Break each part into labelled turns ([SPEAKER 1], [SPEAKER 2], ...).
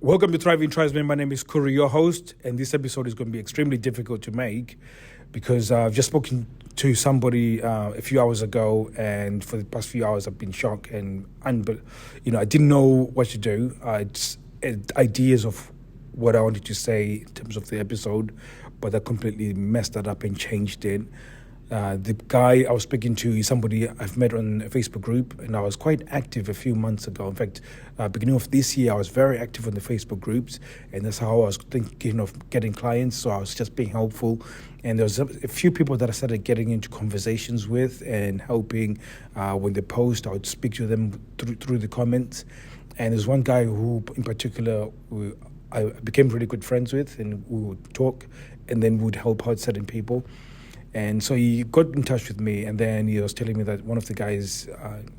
[SPEAKER 1] Welcome to Thriving Tribesmen. My name is Kuri, your host, and this episode is going to be extremely difficult to make because I've just spoken to somebody a few hours ago, and for the past few hours I've been shocked and I didn't know what to do. It's ideas of what I wanted to say in terms of the episode, but I completely messed that up and changed it. The guy I was speaking to is somebody I've met on a Facebook group, and I was quite active a few months ago. In fact, beginning of this year, I was very active on the Facebook groups, and that's how I was thinking of getting clients. So I was just being helpful, and there was a few people that I started getting into conversations with and helping. When they post, I would speak to them through the comments. And there's one guy who, in particular, I became really good friends with, and we would talk, and then would help out certain people. And so he got in touch with me, and then he was telling me that one of the guys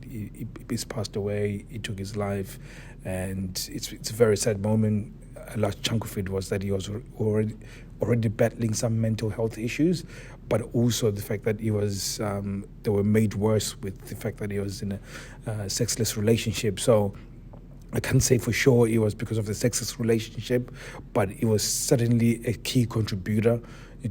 [SPEAKER 1] he's passed away. He took his life, and it's a very sad moment. A large chunk of it was that he was already battling some mental health issues, but also the fact that he was they were made worse with the fact that he was in a sexless relationship. So I can't say for sure it was because of the sexless relationship, but it was certainly a key contributor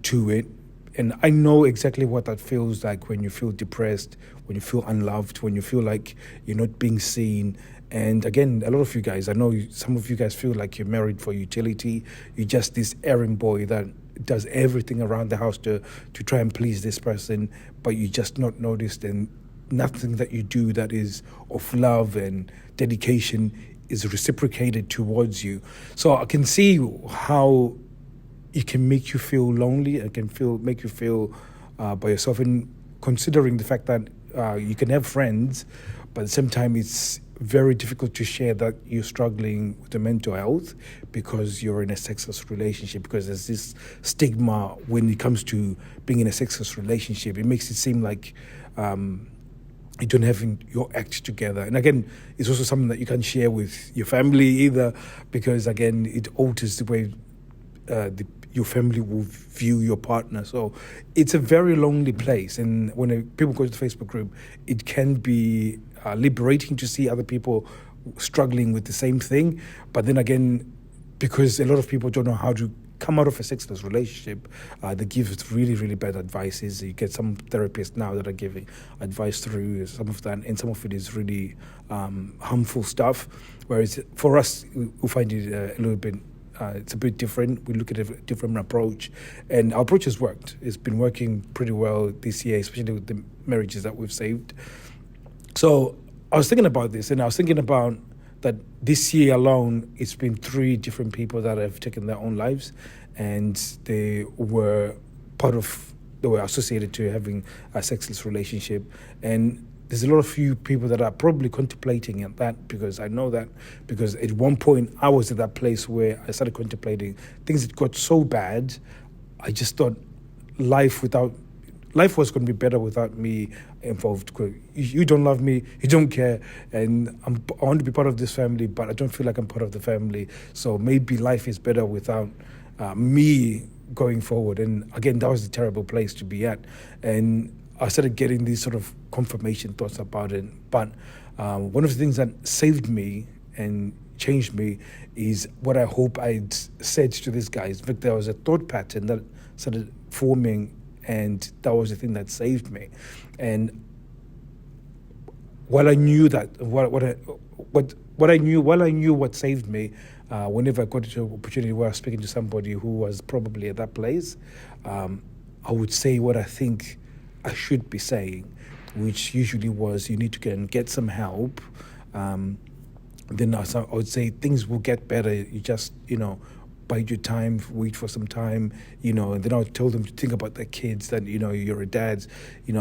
[SPEAKER 1] to it. And I know exactly what that feels like when you feel depressed, when you feel unloved, when you feel like you're not being seen. And again, a lot of you guys, I know some of you guys feel like you're married for utility. You're just this errand boy that does everything around the house to try and please this person, but you just not noticed, and nothing that you do that is of love and dedication is reciprocated towards you. So I can see how it can make you feel lonely. It can make you feel by yourself. And considering the fact that you can have friends, but at the same time it's very difficult to share that you're struggling with the mental health because you're in a sexless relationship, because there's this stigma when it comes to being in a sexless relationship. It makes it seem like you don't have your act together. And again, it's also something that you can't share with your family either, because again, it alters the way your family will view your partner. So it's a very lonely place. And when people go to the Facebook group, it can be liberating to see other people struggling with the same thing. But then again, because a lot of people don't know how to come out of a sexless relationship, they give really, really bad advices. You get some therapists now that are giving advice through some of that, and some of it is really harmful stuff. Whereas for us, we find it a little bit it's a bit different. We look at a different approach, and our approach has worked. It's been working pretty well this year, especially with the marriages that we've saved. So I was thinking about this, and I was thinking about that this year alone, it's been 3 different people that have taken their own lives, and they were associated to having a sexless relationship. And there's a lot of few people that are probably contemplating at that, because I know that, because at one point I was at that place where I started contemplating things that got so bad. I just thought life was going to be better without me involved. You don't love me, you don't care, and I want to be part of this family, but I don't feel like I'm part of the family. So maybe life is better without me going forward. And again, that was a terrible place to be at. And I started getting these sort of confirmation thoughts about it. But one of the things that saved me and changed me is what I hope I'd said to these guys. In fact, there was a thought pattern that started forming, and that was the thing that saved me. And while I knew that, while I knew what saved me, whenever I got to an opportunity where I was speaking to somebody who was probably at that place, I would say what I think I should be saying, which usually was, you need to get some help. Then I would say things will get better. You just, bide your time, wait for some time, and then I would tell them to think about their kids, that, you're a dad, you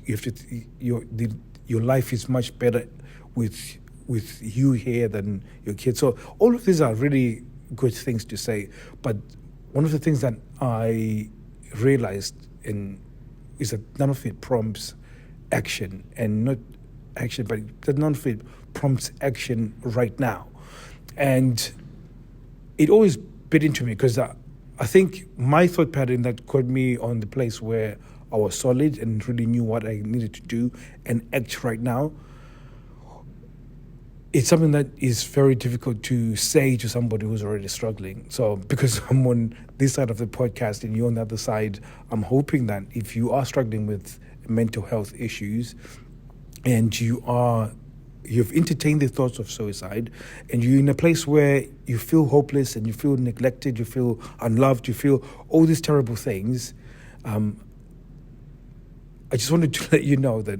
[SPEAKER 1] have to, your life is much better with you here than your kids. So all of these are really good things to say. But one of the things that I realized is that none of it prompts action, and not action, but that none of it prompts action right now. And it always bit into me, because I think my thought pattern that got me on the place where I was solid and really knew what I needed to do and act right now it's something that is very difficult to say to somebody who's already struggling. So because I'm on this side of the podcast and you're on the other side, I'm hoping that if you are struggling with mental health issues and you've entertained the thoughts of suicide and you're in a place where you feel hopeless and you feel neglected, you feel unloved, you feel all these terrible things, I just wanted to let you know that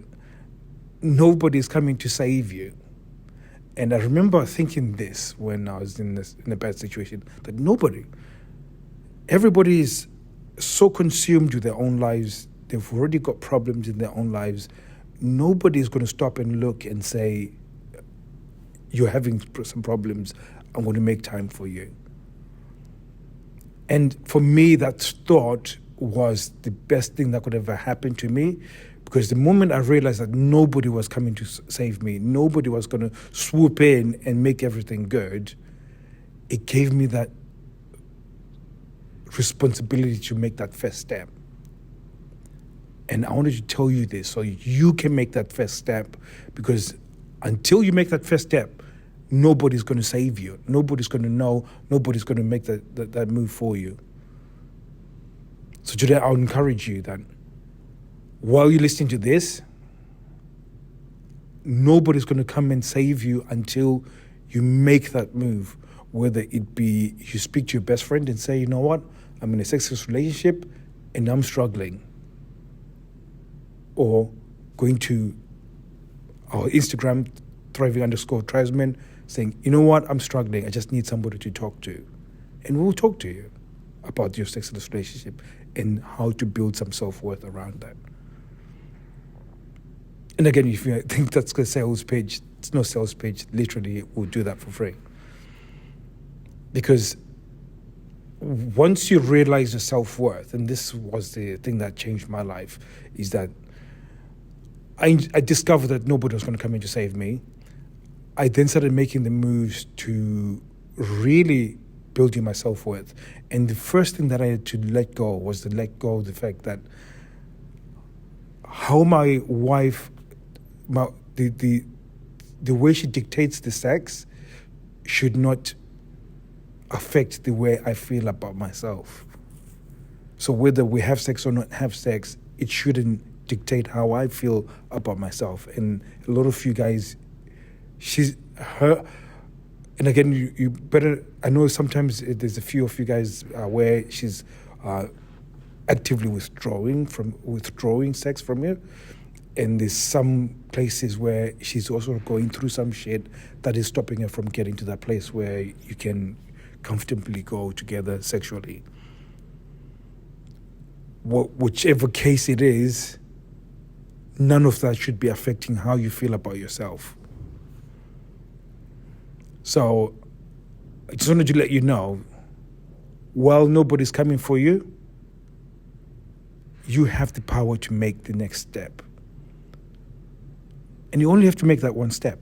[SPEAKER 1] nobody is coming to save you. And I remember thinking this when I was in a bad situation, that everybody is so consumed with their own lives. They've already got problems in their own lives. Nobody is going to stop and look and say, you're having some problems, I'm going to make time for you. And for me, that thought was the best thing that could ever happen to me, because the moment I realized that nobody was coming to save me, nobody was going to swoop in and make everything good, it gave me that responsibility to make that first step. And I wanted to tell you this so you can make that first step, because until you make that first step, nobody's going to save you. Nobody's going to know. Nobody's going to make that move for you. So today I'll encourage you that while you're listening to this, nobody's going to come and save you until you make that move. Whether it be you speak to your best friend and say, you know what, I'm in a sexless relationship and I'm struggling. Or going to our Instagram, thriving_tribesmen, saying, you know what, I'm struggling. I just need somebody to talk to. And we'll talk to you about your sexless relationship and how to build some self-worth around that. And again, if you think that's a sales page, it's no sales page. Literally, we'll do that for free. Because once you realize your self-worth, and this was the thing that changed my life, is that I discovered that nobody was going to come in to save me. I then started making the moves to really building my self-worth. And the first thing that I had to let go was to let go of the fact that how my wife, the way she dictates the sex should not affect the way I feel about myself. So whether we have sex or not have sex, it shouldn't dictate how I feel about myself. And a lot of you guys, and again, you better, I know sometimes there's a few of you guys where she's actively withdrawing sex from you. And there's some places where she's also going through some shit that is stopping her from getting to that place where you can comfortably go together sexually. Whichever case it is, none of that should be affecting how you feel about yourself. So I just wanted to let you know, while nobody's coming for you, you have the power to make the next step. And you only have to make that one step,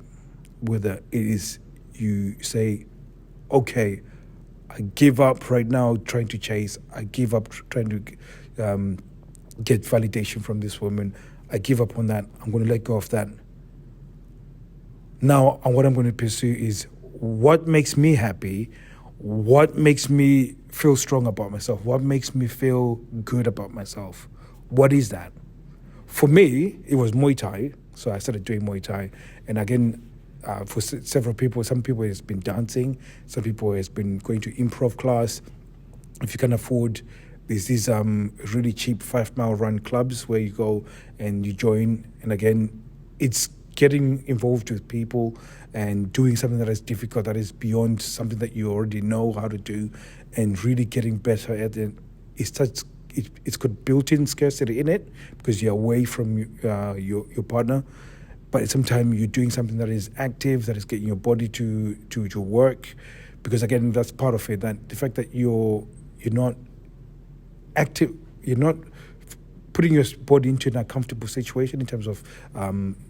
[SPEAKER 1] whether it is you say, okay, I give up right now trying to chase. I give up trying to get validation from this woman. I give up on that. I'm going to let go of that. Now, what I'm going to pursue is what makes me happy, what makes me feel strong about myself, what makes me feel good about myself. What is that? For me, it was Muay Thai. So I started doing Muay Thai. And again, for several people, some people it's been dancing, some people it's been going to improv class. If you can afford, there's these really cheap 5-mile run clubs where you go and you join. And again, it's getting involved with people and doing something that is difficult, that is beyond something that you already know how to do, and really getting better at it. It's got built-in scarcity in it because you're away from your partner, but at some time you're doing something that is active, that is getting your body to work, because again, that's part of it. That the fact that you're not active, you're not putting your body into an uncomfortable situation in terms of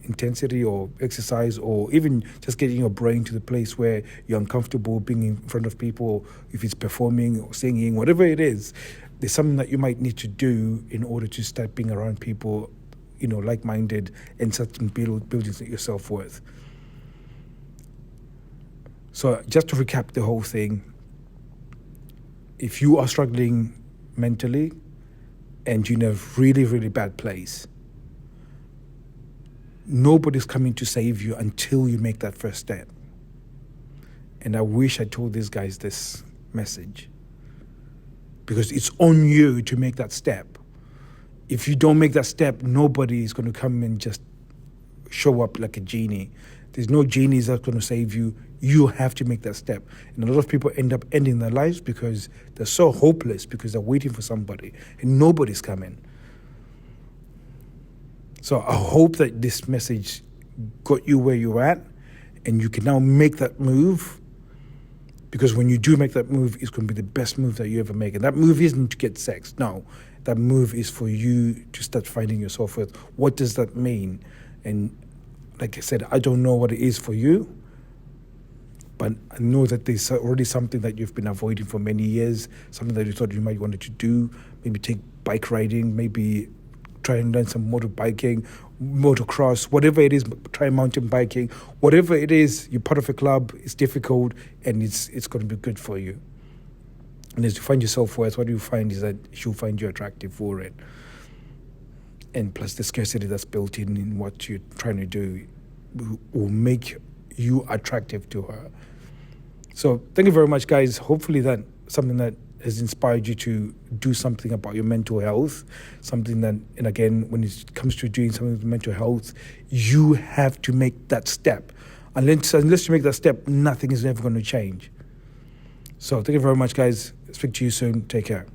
[SPEAKER 1] intensity or exercise, or even just getting your brain to the place where you're uncomfortable being in front of people, if it's performing or singing, whatever it is. There's something that you might need to do in order to start being around people, like-minded, and start building your self-worth. So just to recap the whole thing, if you are struggling mentally and you're in a really, really bad place, nobody's coming to save you until you make that first step. And I wish I told these guys this message, because it's on you to make that step. If you don't make that step, nobody is going to come and just show up like a genie. There's no genies that's going to save you. You have to make that step. And a lot of people end up ending their lives because they're so hopeless, because they're waiting for somebody and nobody's coming. So I hope that this message got you where you're at and you can now make that move, because when you do make that move, it's going to be the best move that you ever make. And that move isn't to get sex. No, that move is for you to start finding your self-worth. What does that mean? And like I said, I don't know what it is for you, but I know that there's already something that you've been avoiding for many years, something that you thought you might wanted to do, maybe take bike riding, maybe try and learn some motorbiking, motocross, whatever it is, try mountain biking, whatever it is, you're part of a club, it's difficult, and it's going to be good for you. And as you find your self-worth, what you find is that she'll find you attractive for it. And plus the scarcity that's built in what you're trying to do will make you attractive to her. So thank you very much, guys. Hopefully that something that has inspired you to do something about your mental health, something that, and again, when it comes to doing something with mental health, you have to make that step. Unless you make that step, nothing is ever going to change. So thank you very much, guys. Speak to you soon. Take care.